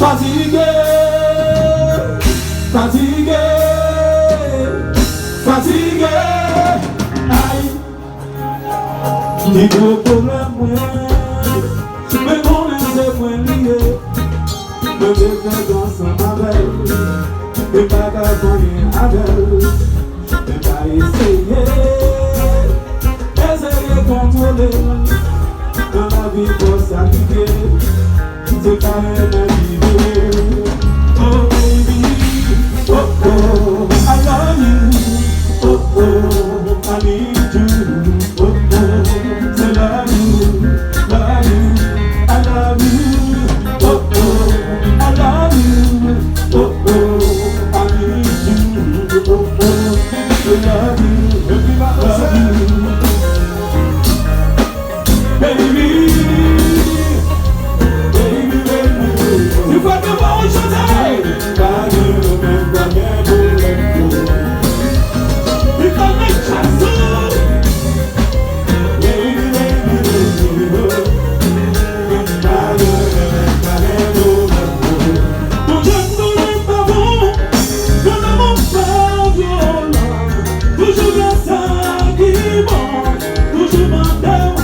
Fatigué, fatigué, fatigué. Aïe, dis gros problème, mais mon c'est moins lié. Me défendre ensemble avec, et pas gagner avec, et pas essayer de contrôler. Dans la vie pour s'appliquer, c'est pas un arrivé. Oh baby, oh oh, I love you. Oh oh, I need you. Oh oh, say love you, I love you. Oh oh, I love you. Oh oh, I need you. Oh oh, say love you, everybody love you. Baby, baby, baby, you got the ball, you say. You got me chance, baby, baby, baby. Ton geste n'est pas bon, ton amour pas violent, toujours bien ça qui manque, toujours m'endort.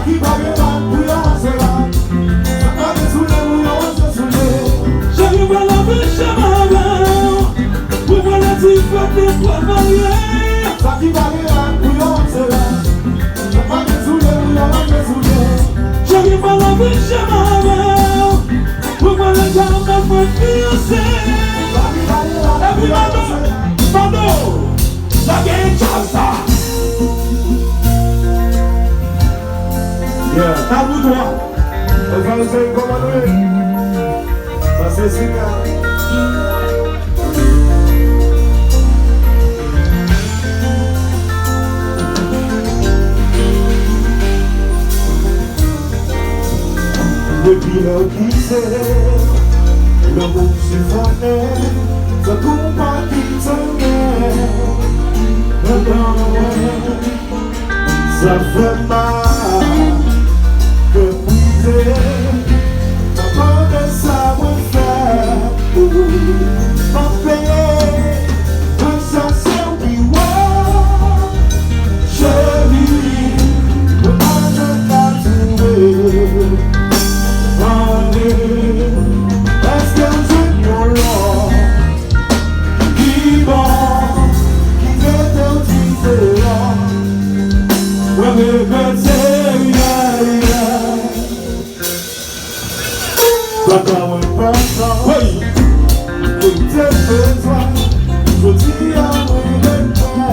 qui paraît mal pour yon c'est là. Ça va désoulé ou yon se soulé. J'arrive à la vie chez ma mère. Pour moi la différence pour varier. Ça qui paraît mal pour yon c'est là. Ça va désoulé ou yon se soulé. J'arrive à la vie chez ma mère. Pour moi la jambe m'a fait fiancer. Everybody, Mando, la game chance. À vous droit. Les Français commandent. Ça c'est super. Depuis l'heure qui s'est, le monde siphonné, ça compte pas qui tenait. Ça fait mal. Que briser, comment que ça me fait m'empêcher de chercher au miroir. Chérie, comment je t'ai trouvé? Est-ce que je t'attends? Qui bon, qui t'est différent? Ouais, mais c'est quand on pense oui, que t'es besoin, je dis à moi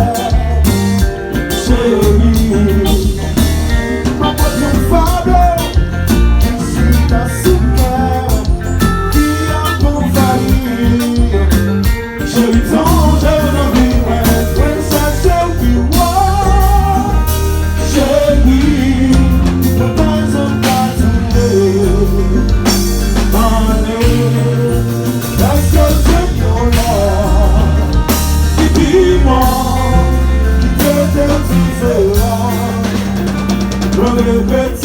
chérie, ma poitrine fable, je ta souffert, qui a pour faillir, chérie, ton jeune envie, ouais, chercher au miroir, chérie, ne pas en battre. Est-ce que c'est ton nom qui dis-moi qui t'était différent? Je répète.